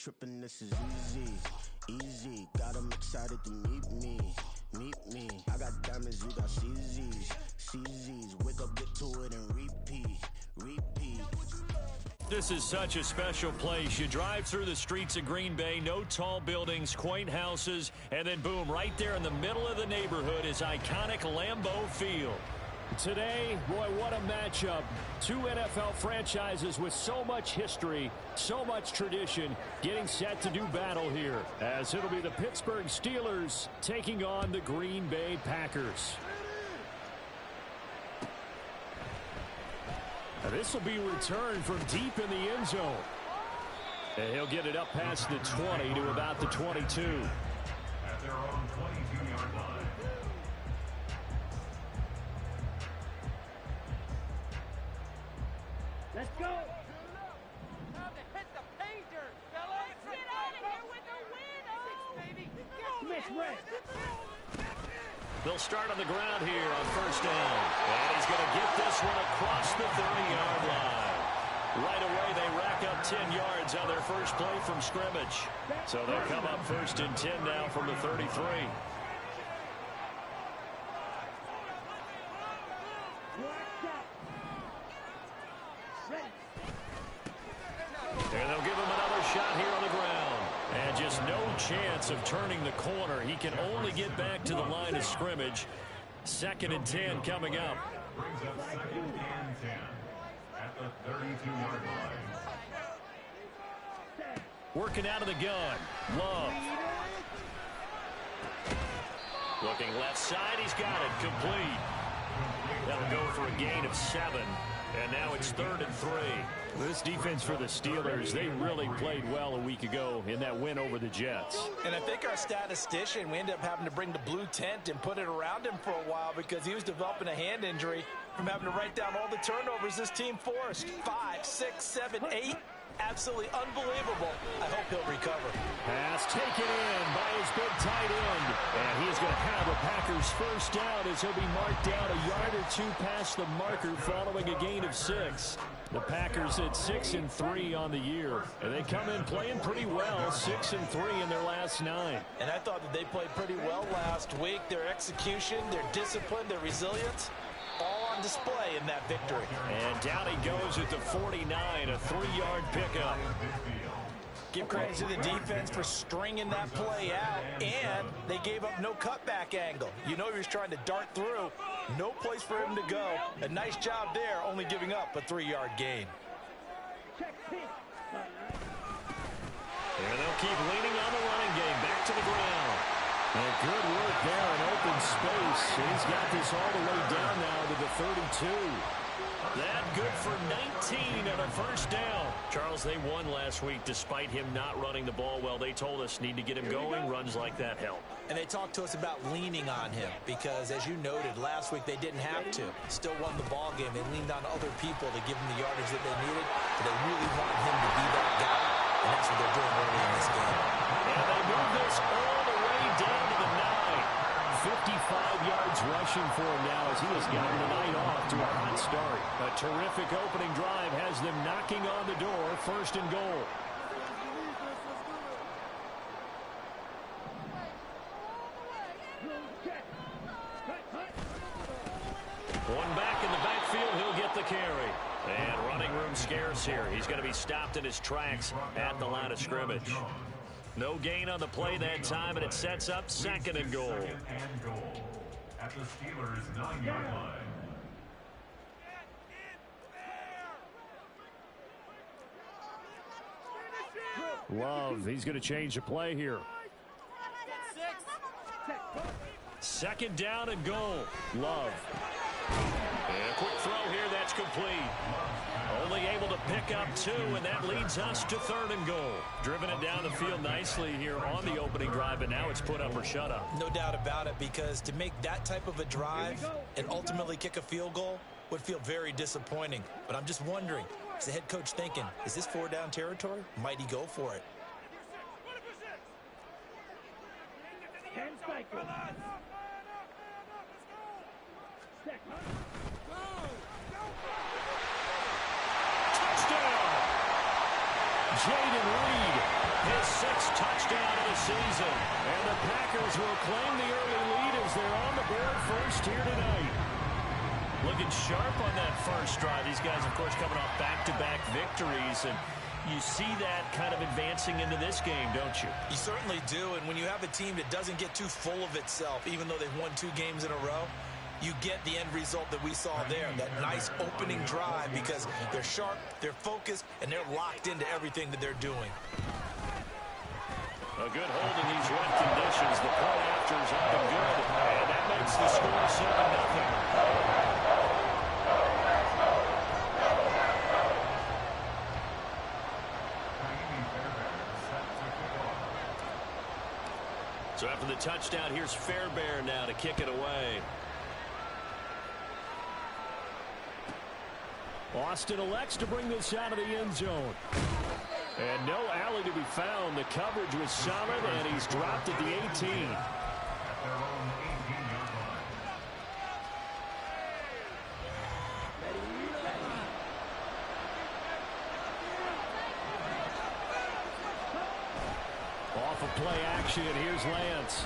tripping, this is easy, easy. Got them excited to meet me. I got diamonds, you got CZs. Wake up, get to it, and repeat. This is such a special place. You drive through the streets of Green Bay, no tall buildings, quaint houses, and then boom, right there in the middle of the neighborhood is iconic Lambeau Field. Today, boy, what a matchup. Two NFL franchises with so much history, so much tradition, getting set to do battle here, as it'll be the Pittsburgh Steelers taking on the Green Bay Packers. This will be returned from deep in the end zone. And he'll get it up past the 20 to about the 22. At their own 22-yard line. Let's go. Time to hit the pager, fellas. Get out of here with the win. Oh, baby. Smith red. They'll start on the ground here on first down. And he's going to get this one across the 30-yard line. Right away, they rack up 10 yards on their first play from scrimmage. So they'll come up first and 10 now from the 33. And they'll give him another shot here on the ground. And just no chance of turning the corner. He can only get back to the line of scrimmage. Second and 10 coming up. Brings up second and 10 at the 32-yard line. Working out of the gun. Love. Looking left side. He's got it. Complete. That'll go for a gain of 7. And now it's 3rd and 3. This defense for the Steelers, they really played well a week ago in that win over the Jets. And I think our statistician, we ended up having to bring the blue tent and put it around him for a while because he was developing a hand injury from having to write down all the turnovers this team forced. 5, 6, 7, 8. Absolutely unbelievable. I hope he'll recover. Pass taken in by his big tight end. And he's going to have the Packers first down as he'll be marked down a yard or two past the marker following a gain of 6. The Packers at 6-3 on the year. And they come in playing pretty well, 6-3 in their last 9. And I thought that they played pretty well last week. Their execution, their discipline, their resilience, all on display in that victory. And down he goes at the 49, a 3-yard pickup. Give credit to the defense for stringing that play out, and they gave up no cutback angle. You know he was trying to dart through. No place for him to go. A nice job there, only giving up a 3-yard gain. And they'll keep leaning on the running game. Back to the ground. And good work there in open space. And he's got this all the way down now to the 32. That good for 19 and a first down. Charles, they won last week despite him not running the ball well. They told us need to get him going. Runs like that help. And they talked to us about leaning on him because, as you noted, last week they didn't have to. Still won the ball game. They leaned on other people to give him the yardage that they needed. But they really wanted him to be that guy. And that's what they're doing early in this game. And they move this all the way down to the 9. 55 yards rushing for him now as he has gotten the night off to a hot start. A terrific opening drive has them knocking on the door, 1st and goal. One back in the backfield, he'll get the carry. And running room scarce here. He's going to be stopped in his tracks at the line of scrimmage. No gain on the play that time, and it sets up 2nd and goal. Second and goal at the Steelers' 9-yard line. Love, he's going to change the play here. 2nd down and goal. Love. And a quick throw here, that's complete. Only able to pick up 2, and that leads us to 3rd and goal. Driven it down the field nicely here on the opening drive, but now it's put up or shut up. No doubt about it, because to make that type of a drive and ultimately kick a field goal would feel very disappointing. But I'm just wondering, is the head coach thinking, is this 4-down territory? Might he go for it? Jaden Reed his 6th touchdown of the season. And the Packers will claim the early lead as they're on the board first here tonight. Looking sharp on that first drive. These guys, of course, coming off back-to-back victories, and you see that kind of advancing into this game, don't you? You certainly do, and when you have a team that doesn't get too full of itself, even though they've won 2 games in a row, you get the end result that we saw there, that nice opening drive, because they're sharp, they're focused, and they're locked into everything that they're doing. A good hold in these wet conditions. The point after is up and good, and that makes the score 7-0. So after the touchdown, here's Fairbairn now to kick it away. Austin elects to bring this out of the end zone. And no alley to be found. The coverage was solid, and he's dropped at the 18. At their own 18-yard line. Off of play action, here's Lance.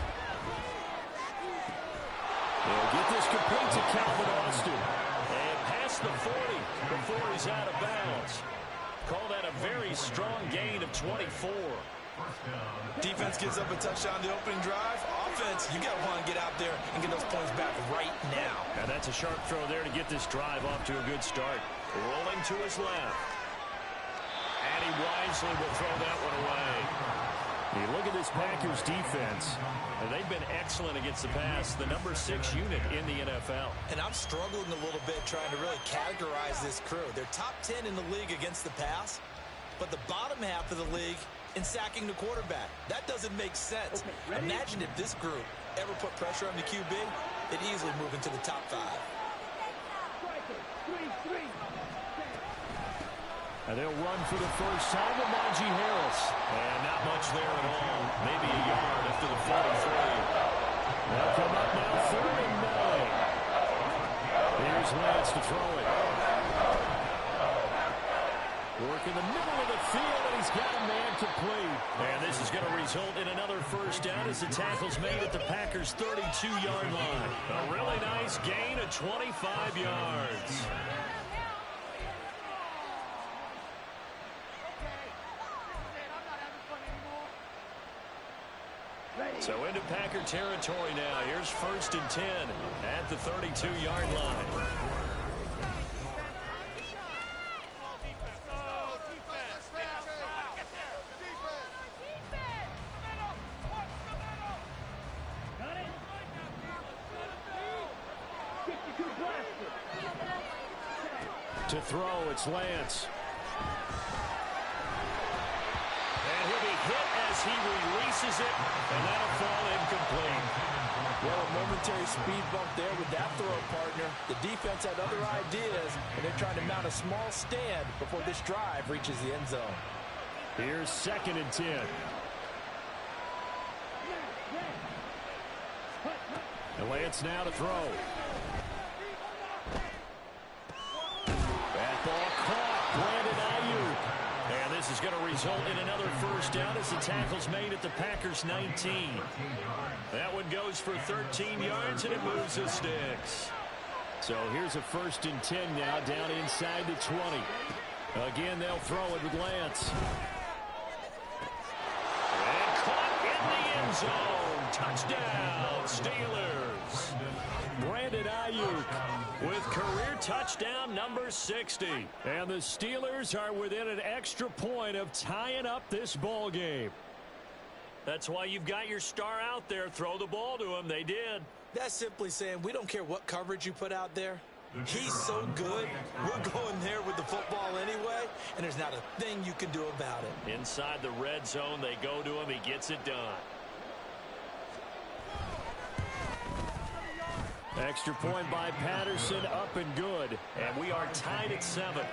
They'll get this complete to Calvin Austin. And past the 40 before he's out of bounds. Call that a very strong gain of 24. Defense gives up a touchdown the opening drive. Offense, you got to want to get out there and get those points back right now. And that's a sharp throw there to get this drive off to a good start. Rolling to his left. And he wisely will throw that one away. You look at this Packers defense, and they've been excellent against the pass, the number 6 unit in the NFL. And I'm struggling a little bit trying to really categorize this crew. They're top 10 in the league against the pass, but the bottom half of the league in sacking the quarterback. That doesn't make sense. Okay, imagine if this group ever put pressure on the QB, they'd easily move into the top 5. And they'll run for the first time with Najee Harris. And not much there at all. Maybe a yard after the 43. They'll come up now 3rd and 9. Here's Lance to throw it. Work in the middle of the field, and he's got a man complete. And this is going to result in another first down as the tackle's made at the Packers' 32-yard line. A really nice gain of 25 yards. So into Packer territory now. Here's 1st and 10 at the 32-yard line. To throw, it's Lance. And he'll be hit as he releases it, and that'll fall incomplete. Well, a momentary speed bump there with that throw, partner. The defense had other ideas, and they're trying to mount a small stand before this drive reaches the end zone. Here's 2nd and 10. And Lance now to throw. That ball caught. Brandon Ayuk. And this is going to result in another first down as the tackle's made at the Packers' 19. That one goes for 13 yards, and it moves the sticks. So here's a 1st and 10 now down inside the 20. Again, they'll throw it with Lance. And caught in the end zone. Touchdown, Steelers. Brandon Ayuk with career touchdown number 60. And the Steelers are within an extra point of tying up this ball game. That's why you've got your star out there. Throw the ball to him. They did. That's simply saying we don't care what coverage you put out there. He's so good, we're going there with the football anyway, and there's not a thing you can do about it. Inside the red zone, they go to him. He gets it done. Extra point by Patterson, up and good. And we are tied at 7.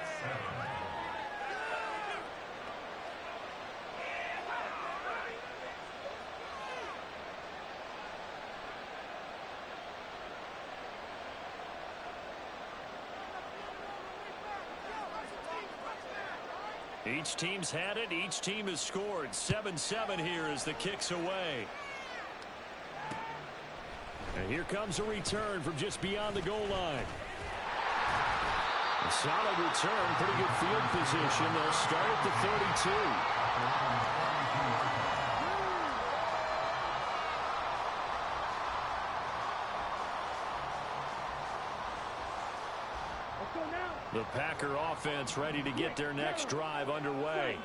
Each team's had it. Each team has scored. 7-7 here as the kick's away. And here comes a return from just beyond the goal line. A solid return. Pretty good field position. They'll start at the 32. The Packer offense ready to get their next drive underway.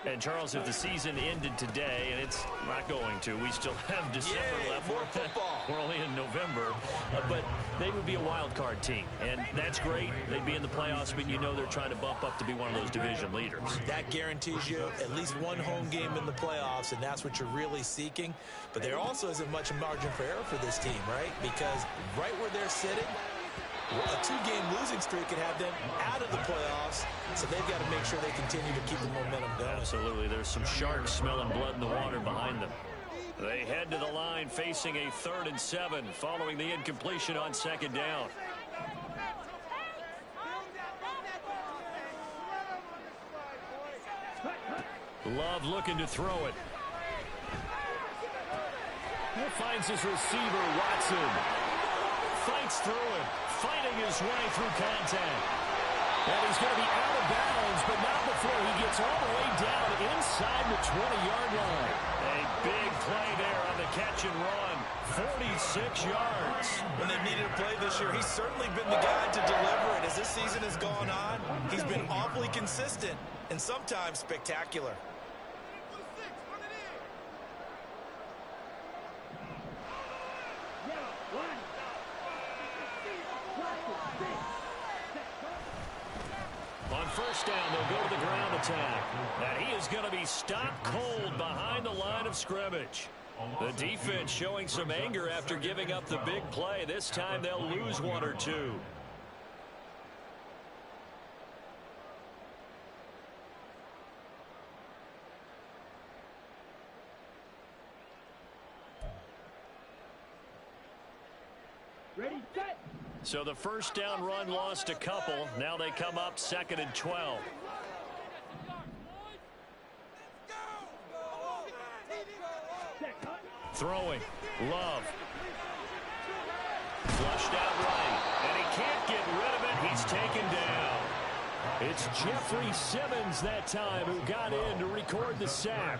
And, Charles, if the season ended today, and it's not going to, we still have December left. More football. We're only in November. But they would be a wild card team, and that's great. They'd be in the playoffs, but you know they're trying to bump up to be one of those division leaders. That guarantees you at least one home game in the playoffs, and that's what you're really seeking. But there also isn't much margin for error for this team, right? Because right where they're sitting, a two-game losing streak could have them out of the playoffs, so they've got to make sure they continue to keep the momentum going. Absolutely. There's some sharks smelling blood in the water behind them. They head to the line facing a 3rd and 7 following the incompletion on 2nd down. Love looking to throw it. He finds his receiver, Watson. Fights through it, fighting his way through contact. And he's going to be out of bounds, but not before he gets all the way down inside the 20-yard line. A big play there on the catch and run. 46 yards. When they've needed a play this year, he's certainly been the guy to deliver it. As this season has gone on, he's been awfully consistent and sometimes spectacular. On 1st down, they'll go to the ground attack. And he is going to be stopped cold behind the line of scrimmage. The defense showing some anger after giving up the big play. This time they'll lose 1 or 2. Ready, set. So the 1st down run lost a couple. Now they come up 2nd and 12. Throwing. Love. Flushed out right. And he can't get rid of it. He's taken down. It's Jeffrey Simmons that time who got in to record the sack.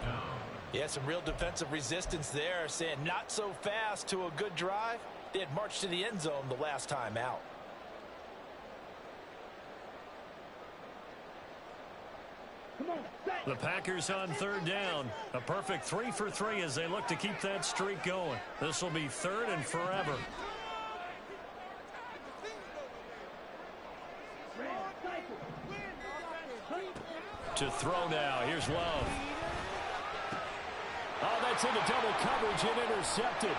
Yeah, some real defensive resistance there, saying not so fast to a good drive. They had marched to the end zone the last time out. The Packers on 3rd down. A perfect 3 for 3 as they look to keep that streak going. This will be 3rd and forever. To throw now. Here's Love. Oh, that's into double coverage and intercepted.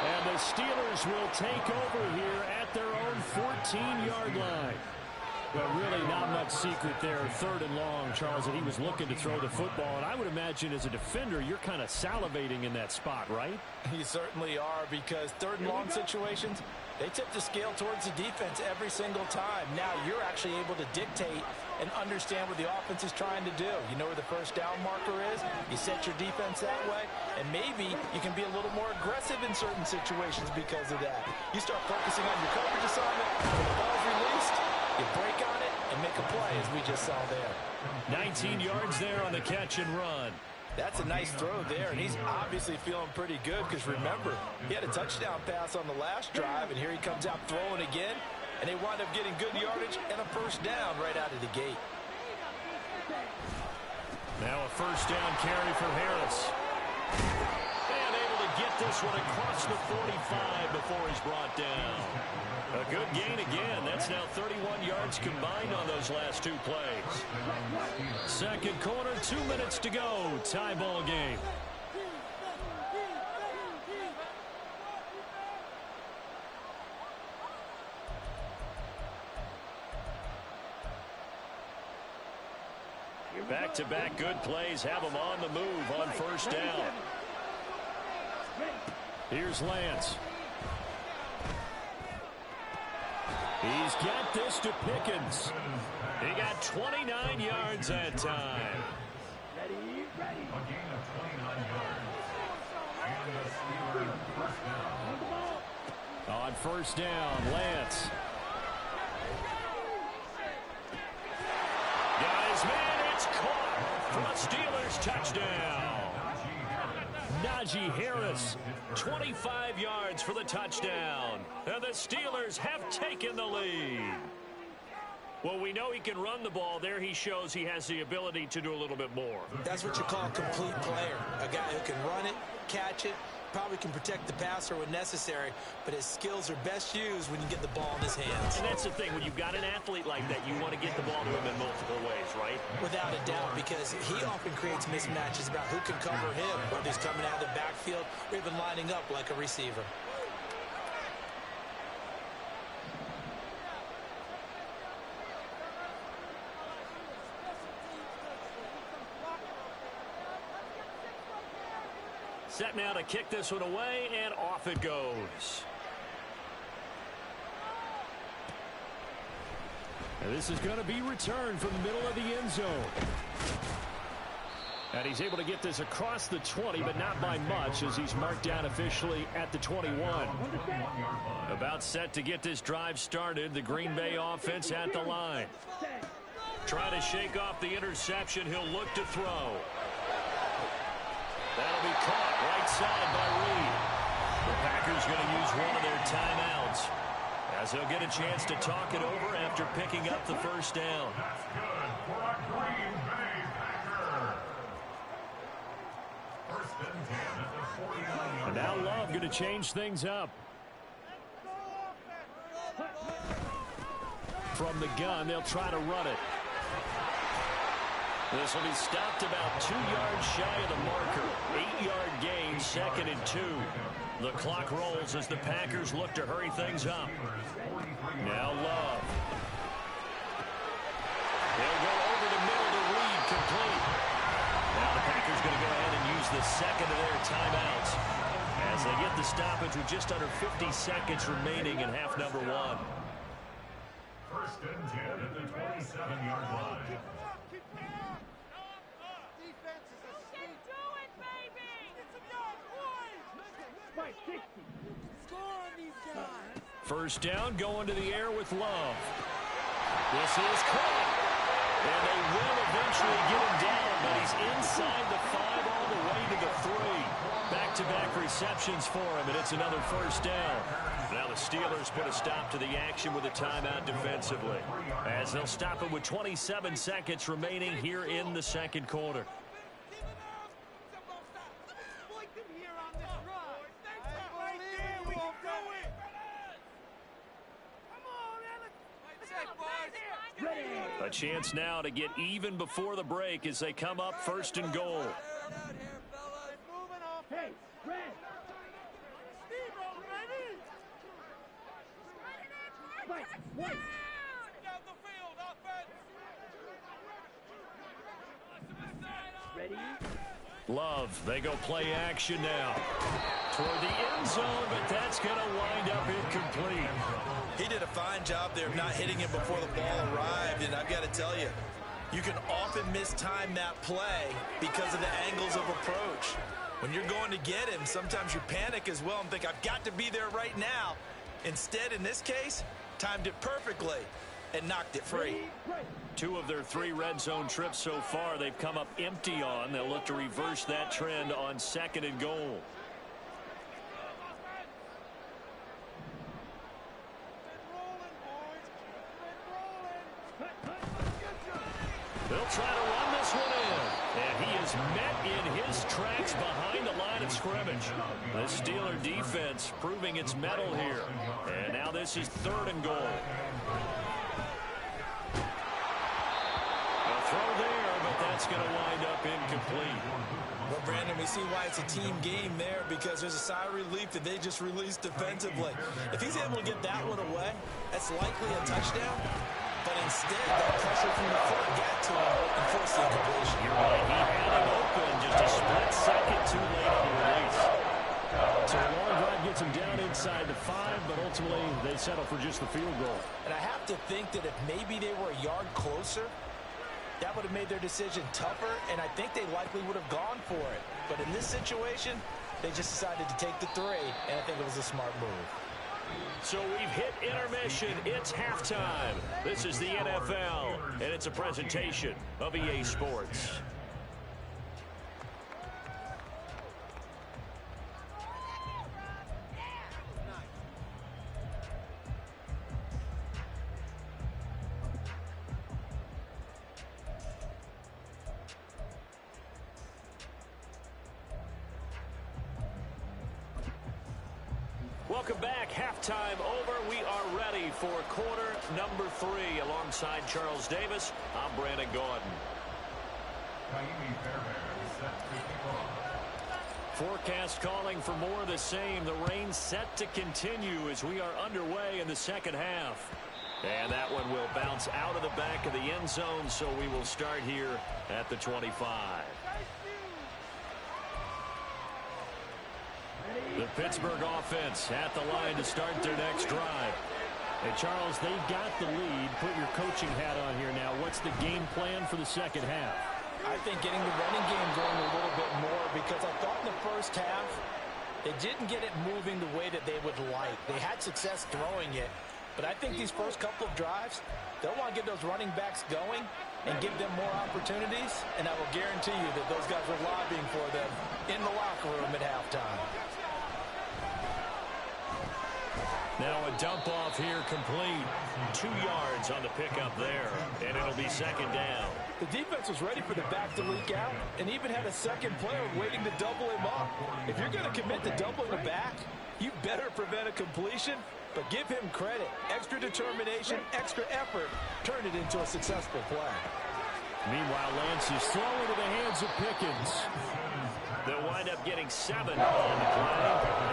And the Steelers will take over here at their own 14-yard line. Well, really not much secret there. 3rd and long, Charles, that he was looking to throw the football. And I would imagine as a defender, you're kind of salivating in that spot, right? You certainly are, because 3rd and long situations, they tip the scale towards the defense every single time. Now you're actually able to dictate and understand what the offense is trying to do. You know where the 1st down marker is. You set your defense that way, and maybe you can be a little more aggressive in certain situations because of that. You start focusing on your coverage assignment. When the ball's released, you break on it and make a play, as we just saw there. 19 yards there on the catch and run. That's a nice throw there, and he's obviously feeling pretty good because, remember, he had a touchdown pass on the last drive, and here he comes out throwing again, and they wind up getting good yardage and a 1st down right out of the gate. Now a 1st down carry for Harris. And able to get this one across the 45 before he's brought down. A good gain again. That's now 31 yards combined on those last 2 plays. 2nd quarter, 2 minutes to go. Tie ball game. Back-to-back good plays have them on the move on 1st down. Here's Lance. He's got this to Pickens. He got 29 yards that time. A gain of 29 yards. And the Steelers first down. On first down, Lance. Got his man, it's caught for a Steelers touchdown. Najee Harris, 25 yards for the touchdown. And the Steelers have taken the lead. Well, we know he can run the ball. There he shows he has the ability to do a little bit more. That's what you call a complete player. A guy who can run it, catch it, probably can protect the passer when necessary, but his skills are best used when you get the ball in his hands. And that's the thing. When you've got an athlete like that, you want to get the ball to him in multiple ways, right? Without a doubt, because he often creates mismatches about who can cover him, whether he's coming out of the backfield or even lining up like a receiver. Set now to kick this one away, and off it goes. And this is going to be returned from the middle of the end zone. And he's able to get this across the 20, but not by much, as he's marked down officially at the 21. About set to get this drive started. The Green Bay offense at the line. Trying to shake off the interception. He'll look to throw. That'll be caught right side by Reed. The Packers going to use one of their timeouts, as they'll get a chance to talk it over after picking up the first down. That's good for a Green Bay Packer. First and 10 at the 49-yard And now Love going to change things up. From the gun, they'll try to run it. This will be stopped about 2 yards shy of the marker. 8-yard gain, 2nd and 2. The clock rolls as the Packers look to hurry things up. Now Love. They'll go over the middle to Reed, complete. Now the Packers going to go ahead and use the second of their timeouts as they get the stoppage with just under 50 seconds remaining in half number 1. First and 10 at the 27-yard line. First down, going to the air with Love. This is caught. And they will eventually get him down, but he's inside the 5 all the way to the 3. Back-to-back receptions for him, and it's another first down. Now the Steelers put a stop to the action with a timeout defensively, as they'll stop it with 27 seconds remaining here in the second quarter. A chance now to get even before the break as they come up first and goal. Love, they go play action now. Toward the end zone, but that's going to wind up incomplete. He did a fine job there of not hitting him before the ball arrived, and I've got to tell you, you can often mistime that play because of the angles of approach. When you're going to get him, sometimes you panic as well and think, I've got to be there right now. Instead, in this case, timed it perfectly and knocked it free. 2 of their 3 red zone trips so far, they've come up empty on. They'll look to reverse that trend on second and goal. They'll try to run this one in. And he is met in his tracks behind the line of scrimmage. The Steeler defense proving its mettle here. And now this is 3rd and goal. A throw there, but that's going to wind up incomplete. Well, Brandon, we see why it's a team game there, because there's a sigh of relief that they just released defensively. If he's able to get that one away, that's likely a touchdown. But instead, that pressure from the front got to him and forced the incompletion. You're right. He had him open just a split second too late on the release. So a long drive gets them down inside the 5, but ultimately they settle for just the field goal. And I have to think that if maybe they were a yard closer, that would have made their decision tougher, and I think they likely would have gone for it. But in this situation, they just decided to take the 3, and I think it was a smart move. So we've hit intermission. It's halftime. This is the NFL, and it's a presentation of EA Sports. Welcome back. Halftime over. We are ready for quarter number 3. Alongside Charles Davis, I'm Brandon Gaudin. Kaimi Fairbairn set to kick off. Forecast calling for more of the same. The rain set to continue as we are underway in the second half. And that one will bounce out of the back of the end zone, so we will start here at the 25. The Pittsburgh offense at the line to start their next drive. Hey, Charles, they've got the lead. Put your coaching hat on here now. What's the game plan for the second half? I think getting the running game going a little bit more, because I thought in the first half they didn't get it moving the way that they would like. They had success throwing it, but I think these first couple of drives, they'll want to get those running backs going and give them more opportunities, and I will guarantee you that those guys were lobbying for them in the locker room at halftime. Now a dump off here complete. 2 yards on the pickup there, and it'll be second down. The defense was ready for the back to leak out and even had a second player waiting to double him up. If you're going to commit to doubling the back, you better prevent a completion, but give him credit. Extra determination, extra effort, turn it into a successful play. Meanwhile, Lance is thrown into the hands of Pickens. They'll wind up getting 7 on the play,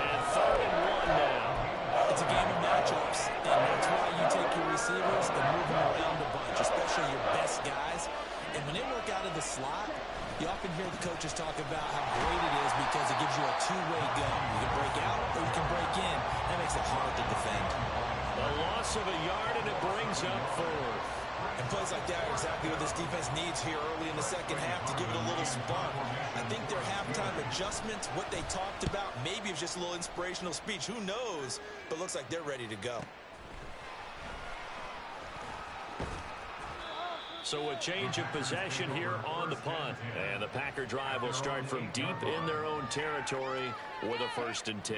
and 3rd and 1 now. It's a game of matchups, and that's why you take your receivers and move them around a bunch, especially your best guys. And when they work out of the slot, you often hear the coaches talk about how great it is because it gives you a two-way go. You can break out or you can break in. That makes it hard to defend. A loss of a yard, and it brings up 4th. And plays like that are exactly what this defense needs here early in the second half to give it a little spark. I think their halftime adjustments, what they talked about, maybe it's just a little inspirational speech. Who knows? But looks like they're ready to go. So a change of possession here on the punt. And the Packer drive will start from deep in their own territory with a 1st and 10.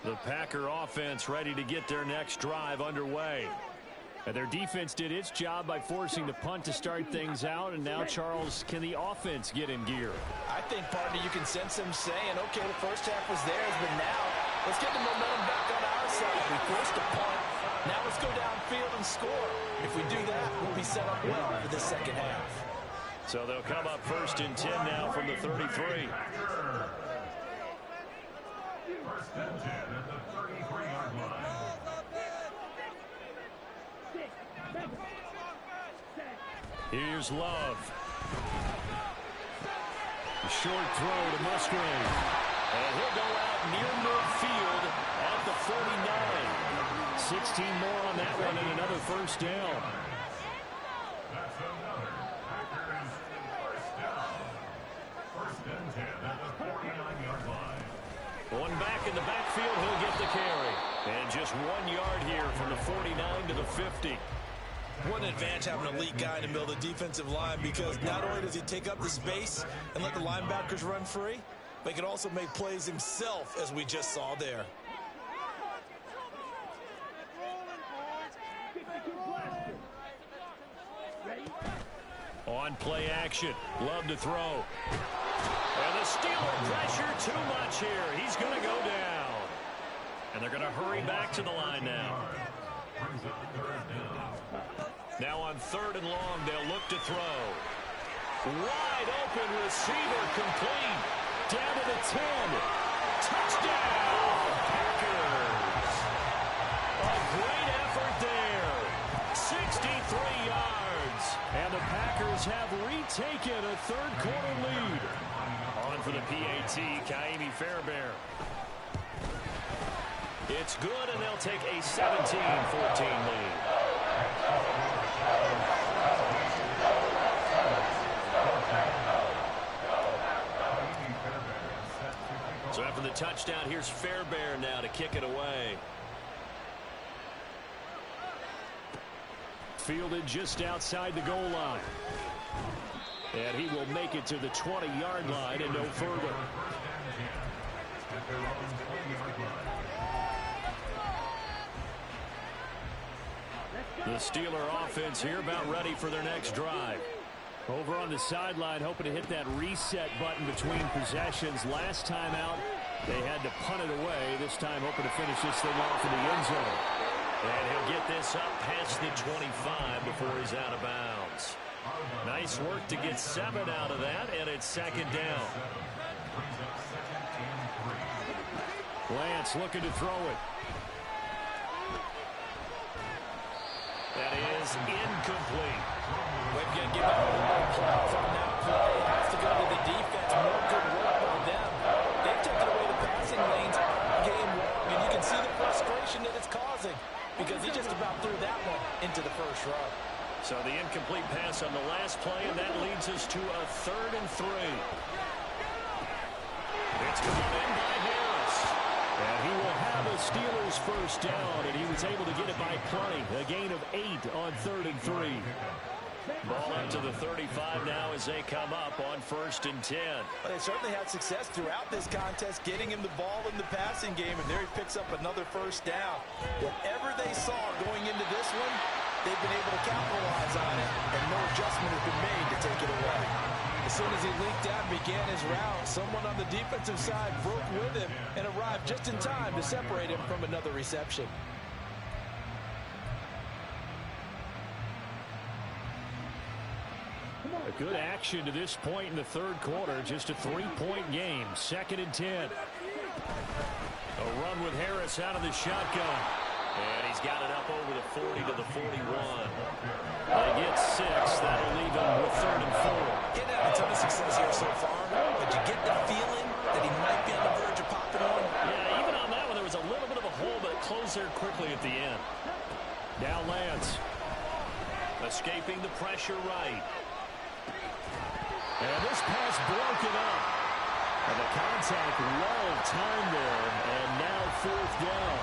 The Packer offense ready to get their next drive underway. And their defense did its job by forcing the punt to start things out. And now, Charles, can the offense get in gear? I think, partner, you can sense them saying, okay, the first half was theirs, but now let's get the momentum back on our side. We forced a punt. Now let's go downfield and score. If we do that, we'll be set up well for the second half. So they'll come up 1st and 10 now from the 33. 1st and 10 at the 33-yard line. Here's Love. A short throw to Musgrave. And he'll go out near midfield at the 49. 16 more on that one and another 1st down. That's another Packers 1st down. 1st and 10 at the 49-yard line. One back in the backfield, he'll get the carry. And just 1 yard here from the 49 to the 50. What an advantage having an elite guy in the middle of the defensive line, because not only does he take up the space and let the linebackers run free, but he can also make plays himself, as we just saw there. On play action, Love to throw. And the Steeler pressure too much here. He's going to go down. And they're going to hurry back to the line now. Now on 3rd and long, they'll look to throw. Wide open receiver complete. Down to the 10. Touchdown, Packers. A great effort there. 63 yards. And the Packers have retaken a 3rd quarter lead. On for the PAT, Kaimi Fairbairn. It's good, and they'll take a 17-14 lead. So after the touchdown, here's Fairbairn now to kick it away. Fielded just outside the goal line. And he will make it to the 20-yard line and no further. The Steeler offense here about ready for their next drive. Over on the sideline, hoping to hit that reset button between possessions. Last time out, they had to punt it away. This time, hoping to finish this thing off in the end zone. And he'll get this up past the 25 before he's out of bounds. Nice work to get 7 out of that, and it's second down. Lance looking to throw it. That is incomplete. We're going to give out a little applause on that play. It has to go to the defense. More good work by them. They've taken away the passing lanes all game long, and you can see the frustration that it's causing because he just about threw that one into the first row. So the incomplete pass on the last play, and that leads us to a 3rd and 3. It's coming in by Harris. And he will have a Steelers first down, and he was able to get it by plenty. A gain of 8 on 3rd and 3. Ball up to the 35 now as they come up on 1st and 10. Well, they certainly had success throughout this contest, getting him the ball in the passing game, and there he picks up another first down. Whatever they saw going into this one, they've been able to capitalize on it, and no adjustment has been made to take it away. As soon as he leaked out and began his route, someone on the defensive side broke with him and arrived just in time to separate him from another reception. A good action to this point in the 3rd quarter. Just a 3-point game. 2nd and 10. A run with Harris out of the shotgun. And he's got it up over the 40 to the 41. They get 6. That'll leave him with 3rd and 4. Getting out a ton of success here so far, but you get the feeling that he might be on the verge of popping one. Yeah, even on that one, there was a little bit of a hole, but it closed there quickly at the end. Now Lance. Escaping the pressure right. And this pass broken up. And the contact well timed there, and now 4th down.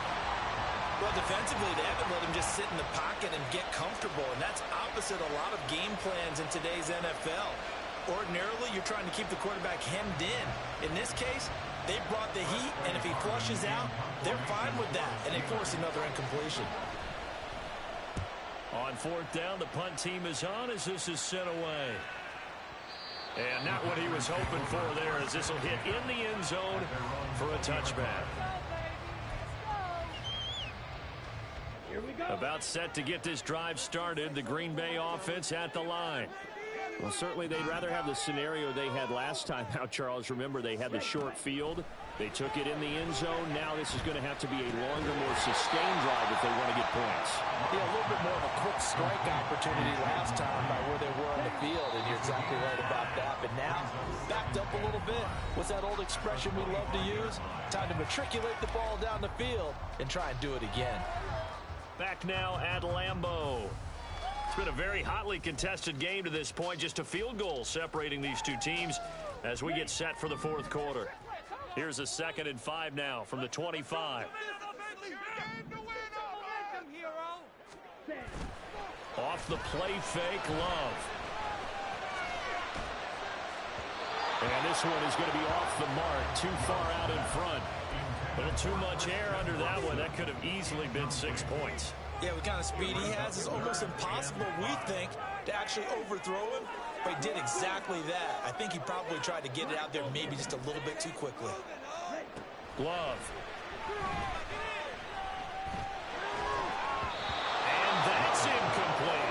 Well, defensively, they haven't let him just sit in the pocket and get comfortable, and that's opposite a lot of game plans in today's NFL. Ordinarily, you're trying to keep the quarterback hemmed in. In this case, they brought the heat, and if he flushes out, they're fine with that, and they force another incompletion. On 4th down, the punt team is on as this is sent away. And not what he was hoping for there, as this will hit in the end zone for a touchback. About set to get this drive started. The Green Bay offense at the line. Well, certainly they'd rather have the scenario they had last time out, Charles. Remember, they had the short field. They took it in the end zone. Now this is going to have to be a longer, more sustained drive if they want to get points. Yeah, a little bit more of a quick strike opportunity last time by where they were on the field, and you're exactly right about that. But now, backed up a little bit. What's that old expression we love to use? Time to matriculate the ball down the field and try and do it again. Back now at Lambeau. It's been a very hotly contested game to this point. Just a field goal separating these two teams as we get set for the 4th quarter. Here's a 2nd and 5 now from the 25. Off the play fake, Love. And this one is going to be off the mark, too far out in front. A little too much air under that one. That could have easily been 6 points. Yeah, what kind of speed he has is almost impossible, we think, to actually overthrow him. But he did exactly that. I think he probably tried to get it out there maybe just a little bit too quickly. Glove. And that's incomplete.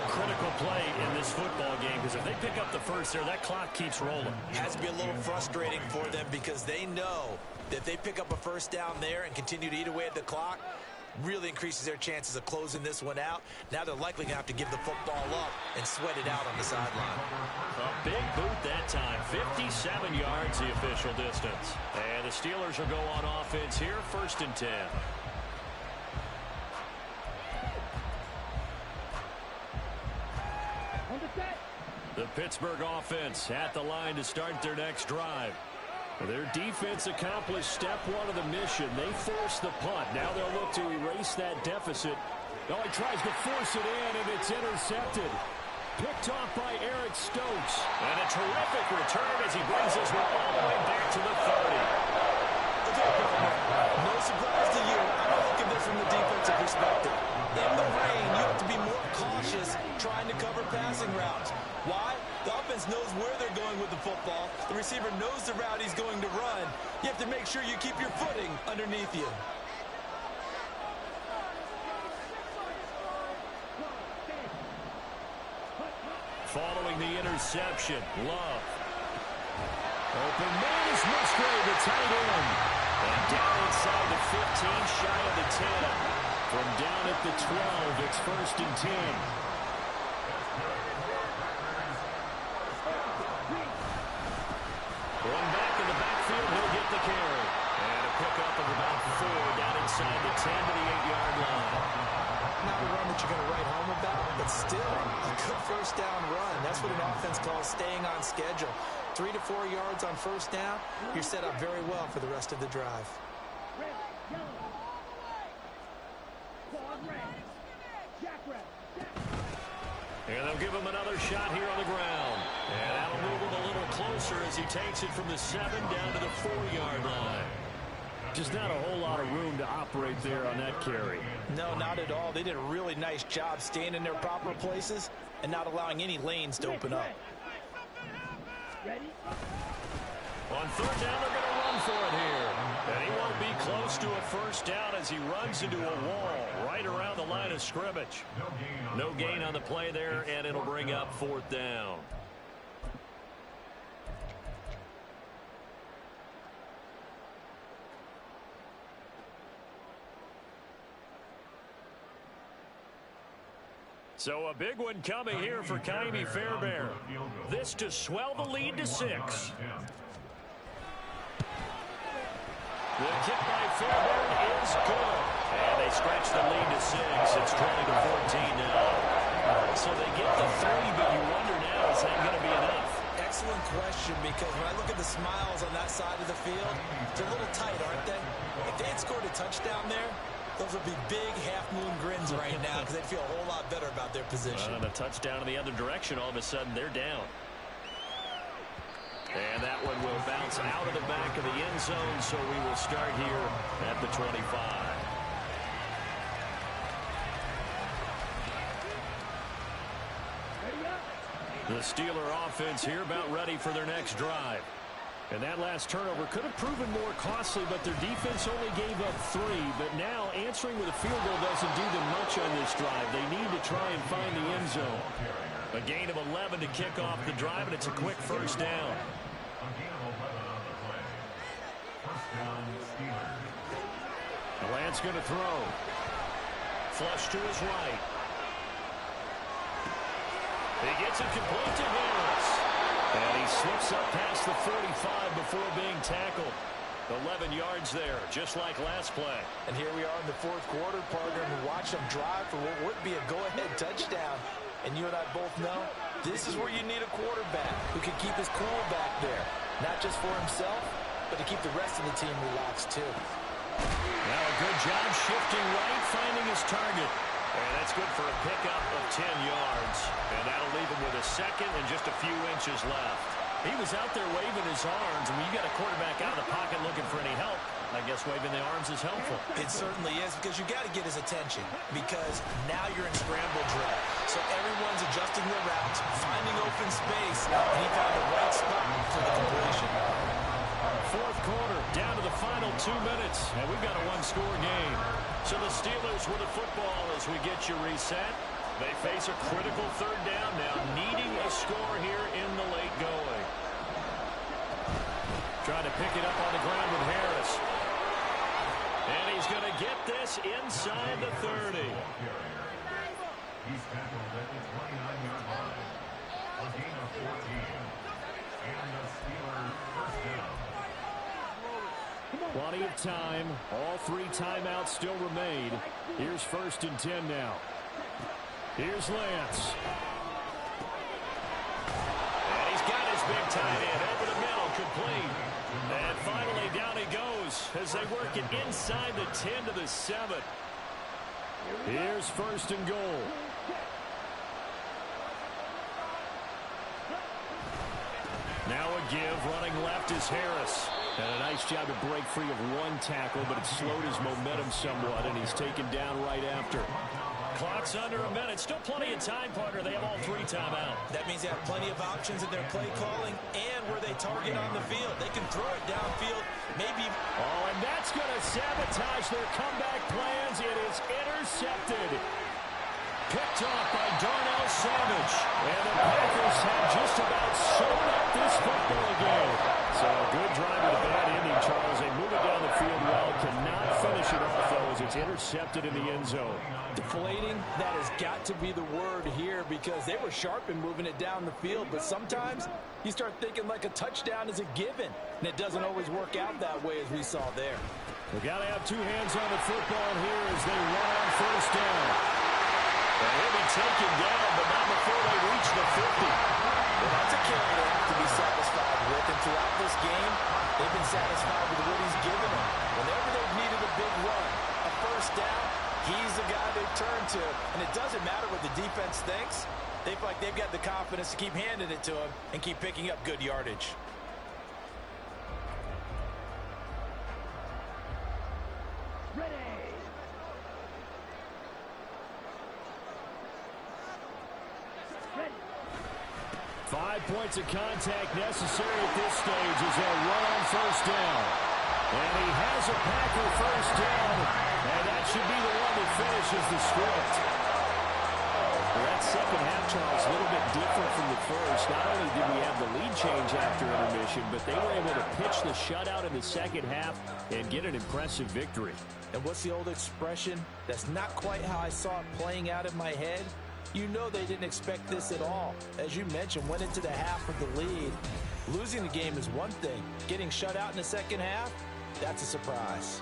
Critical play in this football game, because if they pick up the first there, that clock keeps rolling. Has to be a little frustrating for them because they know that if they pick up a first down there and continue to eat away at the clock, really increases their chances of closing this one out. Now they're likely going to have to give the football up and sweat it out on the sideline. A big boot that time. 57 yards the official distance. And the Steelers will go on offense here, 1st and 10. The Pittsburgh offense at the line to start their next drive. Their defense accomplished step 1 of the mission. They forced the punt. Now they'll look to erase that deficit. Oh, he tries to force it in, and it's intercepted. Picked off by Eric Stokes. And a terrific return as he brings this one all the way back to the 30. No surprise to you. I'm going to look at this from the defensive perspective. In the rain, you have to be more cautious trying to cover passing routes. Why? The offense knows where they're going with the football. The receiver knows the route he's going to run. You have to make sure you keep your footing underneath you. Following the interception, Love. Open man is Musgrave, the tight end. And down inside the 15, shy of the 10. From down at the 12, it's 1st and 10. One back in the backfield, he'll get the carry. And a pickup of about 4 down inside the 10 to the 8-yard line. Not a run that you're going to write home about, but still a good 1st down run. That's what an offense calls staying on schedule. 3 to 4 yards on 1st down, you're set up very well for the rest of the drive. And they'll give him another shot here on the ground. And that'll move him a little closer as he takes it from the 7 down to the 4-yard line. Just not a whole lot of room to operate there on that carry. No, not at all. They did a really nice job staying in their proper places and not allowing any lanes to open up. On 3rd down, they're going to run for it here. And he won't be close to a 1st down as he runs into a wall right around the line of scrimmage. No gain on the play there, and it'll bring up 4th down. So a big one coming here for Ka'imi Fairbairn. This to swell the lead to 6. The kick by Fairbairn is good. And they stretch the lead to 6. It's 20 to 14 now. So they get the 3, but you wonder now, is that going to be enough? Excellent question, because when I look at the smiles on that side of the field, they're a little tight, aren't they? If they had scored a touchdown there, those would be big half-moon grins right now because they'd feel a whole lot better about their position. And a touchdown in the other direction, all of a sudden they're down. And that one will bounce out of the back of the end zone, so we will start here at the 25. The Steeler offense here about ready for their next drive. And that last turnover could have proven more costly, but their defense only gave up 3. But now answering with a field goal doesn't do them much on this drive. They need to try and find the end zone. A gain of 11 to kick off the drive, and it's a quick 1st down. Lance going to throw. Flush to his right. He gets it complete to Harris. And he slips up past the 45 before being tackled. 11 yards there, just like last play. And here we are in the 4th quarter, partner, and watch them drive for what would be a go-ahead touchdown. And you and I both know this is where you need a quarterback who can keep his cool back there. Not just for himself, but to keep the rest of the team relaxed, too. Now a good job shifting right, finding his target. And that's good for a pickup of 10 yards. And that'll leave him with a 2nd and just a few inches left. He was out there waving his arms. I mean, you got a quarterback out of the pocket looking for any help. I guess waving the arms is helpful. It certainly is, because you got to get his attention, because now you're in scramble drill. So everyone's adjusting their routes, finding open space, and he found the right spot for the completion. 4th quarter, down to the final 2 minutes, and we've got a 1-score game. So the Steelers with the football as we get you reset. They face a critical 3rd down now, needing a score here in the late going. Trying to pick it up on the ground with Harris. And he's He's going to get this inside the 30. He's tackled at the 29-yard line. A gain of 14. And the Steelers first down. Plenty of time. All 3 timeouts still remain. Here's 1st and 10 now. Here's Lance. And he's got his big tight end over the middle, complete. And finally down he goes as they work it inside the 10 to the 7. Here's 1st and goal. Now a give, running left is Harris. And a nice job to break free of 1 tackle, but it slowed his momentum somewhat, and he's taken down right after. Clock's under a minute. Still plenty of time, partner. They have all 3 timeout. That means they have plenty of options in their play calling and where they target on the field. They can throw it downfield, maybe. Oh, and that's going to sabotage their comeback plans. It is intercepted. Picked off by Darnell Savage. And the Packers have just about sewn up this football game. So a good drive with a bad ending, Charles. They move it down the field well. Cannot finish it off, though, as it's intercepted in the end zone. Deflating, that has got to be the word here because they were sharp in moving it down the field. But sometimes you start thinking like a touchdown is a given. And it doesn't always work out that way as we saw there. We've got to have 2 hands on the football here as they run on 1st down. And he'll be taken down, but not before they reach the 50. Well, that's a carry they have to be satisfied with. And throughout this game, they've been satisfied with what he's given them. Whenever they've needed a big run, a 1st down, he's the guy they turn to. And it doesn't matter what the defense thinks. They feel like they've got the confidence to keep handing it to him and keep picking up good yardage. Ready. 5 points of contact necessary at this stage as they'll run on 1st down. And he has a Packer 1st down, and that should be the one that finishes the script. Well, that second half, Charles, a little bit different from the first. Not only did we have the lead change after intermission, but they were able to pitch the shutout in the second half and get an impressive victory. And what's the old expression? That's not quite how I saw it playing out in my head. You know they didn't expect this at all. As you mentioned, went into the half with the lead. Losing the game is one thing. Getting shut out in the second half, that's a surprise.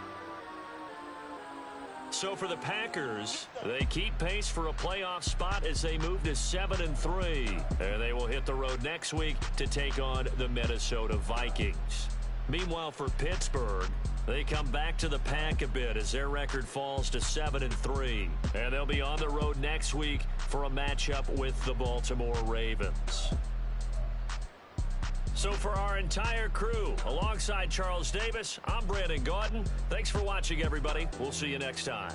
So for the Packers, they keep pace for a playoff spot as they move to 7-3. And they will hit the road next week to take on the Minnesota Vikings. Meanwhile, for Pittsburgh, they come back to the pack a bit as their record falls to 7-3. And they'll be on the road next week for a matchup with the Baltimore Ravens. So for our entire crew, alongside Charles Davis, I'm Brandon Gaudin. Thanks for watching, everybody. We'll see you next time.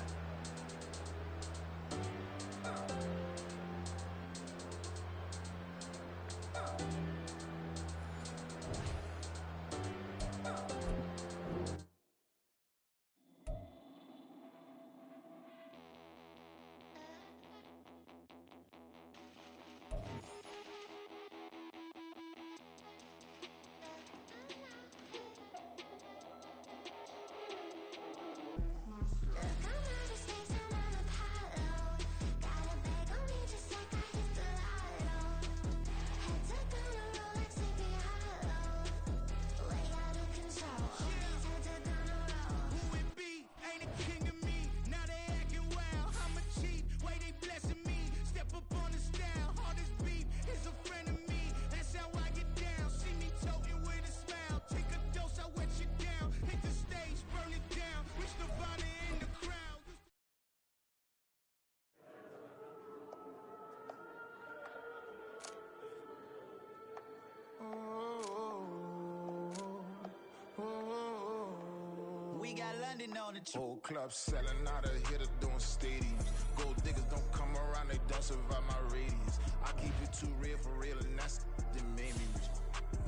We got London on the trip. Whole club selling out of hitter doing stadiums. Gold diggers don't come around, they don't survive my radius. I keep it too real for real, and that's that made me rich.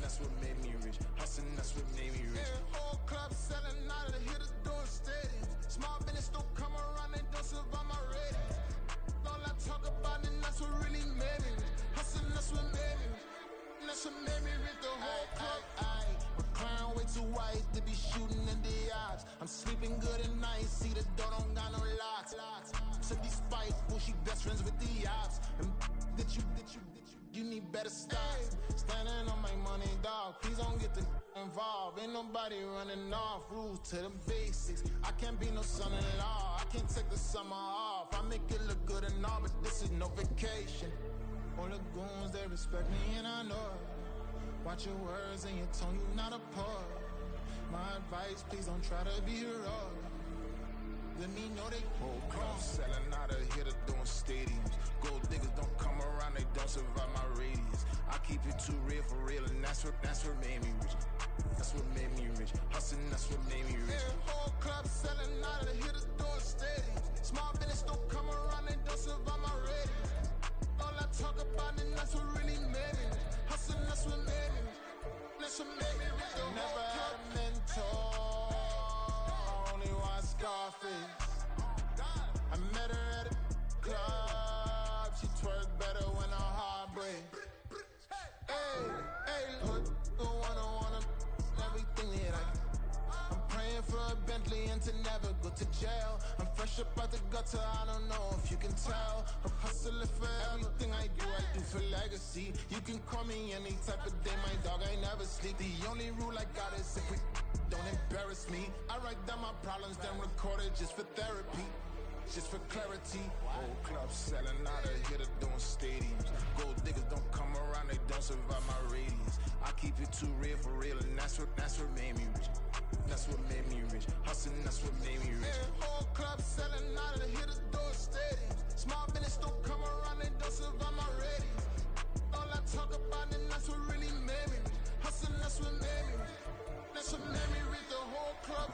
That's what made me rich. Hustling, that's what made me rich. Yeah, whole club selling out of hitters doing stadiums. Small business don't come around, they don't survive my radius. All I talk about, and that's what really made me rich. Hustling, that's what made me rich. That's what made me rich. The whole club, recline with too white to be shooting in the odds. I'm sleeping good at night, see the door don't got no locks. So despite she best friends with the ops. And that you need better stocks. Standing on my money, dog. Please don't get the involved. Ain't nobody running off. Rules to the basics. I can't be no son-in-law. I can't take the summer off. I make it look good and all, but this is no vacation. All the goons, they respect me and I know it. Watch your words and your tone, you not a poet. My advice, please don't try to be heroic. Let me know they whole club selling out of here to doing stadiums. Gold diggers don't come around, they don't survive my radius. I keep it too real for real, and that's what made me rich. That's what made me rich. Hustling, that's what made me rich. Yeah, whole club selling out of here to doing stadiums. Small business don't come around, they don't survive my radius. All I talk about, and that's what really made me rich. Hustling, that's what made me rich. That's what made me rich. Never had a mentor. Only one Scarface. I met her at a club. She twerk better when her heart breaks. Hey, put the wanna everything that I'm praying for a Bentley and to never go to jail. I'm fresh up out the gutter, I don't know if you can tell. I'm hustling for everything I do for legacy. You can call me any type of day, my dog, I never sleep. The only rule I got is if we don't embarrass me. I write down my problems, then record it just for therapy. Just for clarity. Whole club selling out of here to doing stadiums. Gold diggers don't come around, they don't survive my radius. I keep it too real for real, and that's what made me rich. That's what made me rich. Hustling, that's what made me rich. Yeah, whole club selling out of here to doing stadiums. Small business don't come around, they don't survive my radius. All I talk about, and that's what really made me rich. Hustling, that's what made me rich. That's what made me rich. The whole club.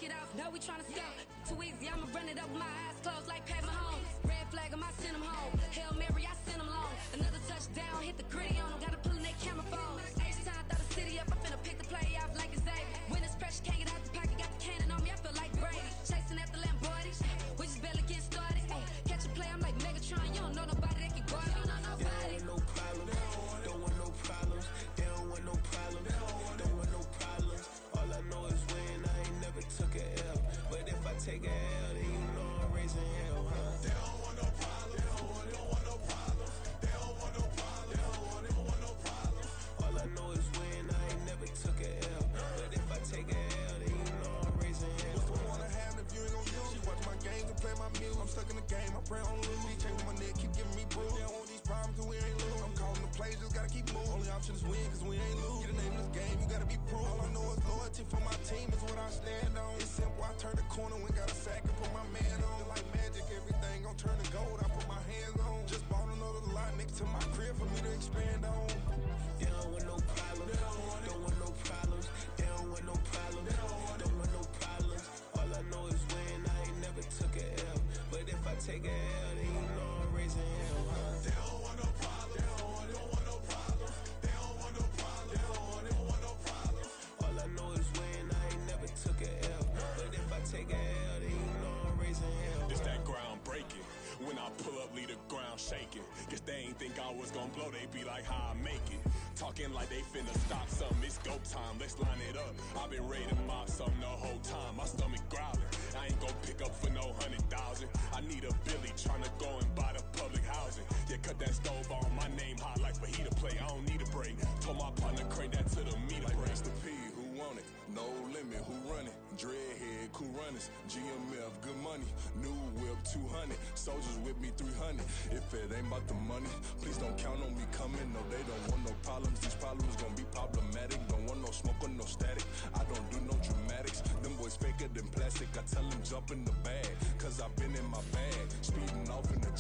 it off, now we tryna sell. Too easy, I'ma run it up with my eyes closed like Pat Mahomes. Red flag, I might send him home. Hail Mary, I send him long. Another touchdown, hit the gritty on him. Gotta pull in that camera phone. H-time, throw the city up. I finna pick the play off like it's Xavier. When it's pressure, can't get out the pocket. Got the cannon on me, I feel like Brady. Chasing at the Lamborghinis. We just barely getting started. Ay, catch a play, I'm like Megatron. You don't know nobody that can guard me. You don't know nobody. No problem. Don't want no problems. They don't want no problems. Don't want no problems. All I know is win. I ain't never took a L. But if I take a L, then you know I'm raising hell, huh? They don't want no problems. They don't want no problems. They don't want no problems. They don't want no problems. All I know is win. I ain't never took a L. But if I take a L, then you know I'm raising hell. What's the one I have if you ain't gon' use? She watch my games and play my music. I'm stuck in the game. I pray on lose. He changing my neck, keep giving me bruise. They don't want these problems 'cause we ain't lose. I'm calling the plays, just gotta keep moving. Only option is win 'cause we ain't lose. Get a name in this game, you gotta be proof. All I know is loyalty for my team is what I stand on. It's simple, I turn the corner when got a sack and put my man on. Like magic, everything gon' turn to gold. I put my hands on. Just bought another lot next to my crib for me to expand on. They don't want no problems. Don't want no problems. They don't want no problems. Don't want no problems. All I know is win. I ain't never took a L. But if I take a L, then you know I'm raising hell, huh? They don't want no problems. They don't want no problems. They don't want no problems. They don't want no problems. All I know is win. I ain't never took a L. But if I take a L, then you know I'm raising hell. It's that ground breaking. When I pull up, leave the ground shaking. Guess they ain't think I was gonna blow, they be like, how I make it. Talking like they finna stop something, it's go time, let's line it up. I've been ready to mob something the whole time, my stomach growling. I ain't gon' pick up for no 100,000. I need a Billy tryna go and buy the public housing. Yeah, cut that stove on, my name hot like fajita play, I don't need a break. Told my partner crank that to the meter break. Mr. P, who want it? No limit, who run it? Dreadhead, cool runners, GMF, good money. New whip, 200. Soldiers with me, 300. If it ain't about the money, please don't count on me coming. No, they don't want no problems. These problems gon' be problematic. Don't want no smoke or no static. I don't do no dramatics. Them boys faker than plastic. I tell them jump in the bag, 'cause I've been in my bag. Speeding off in the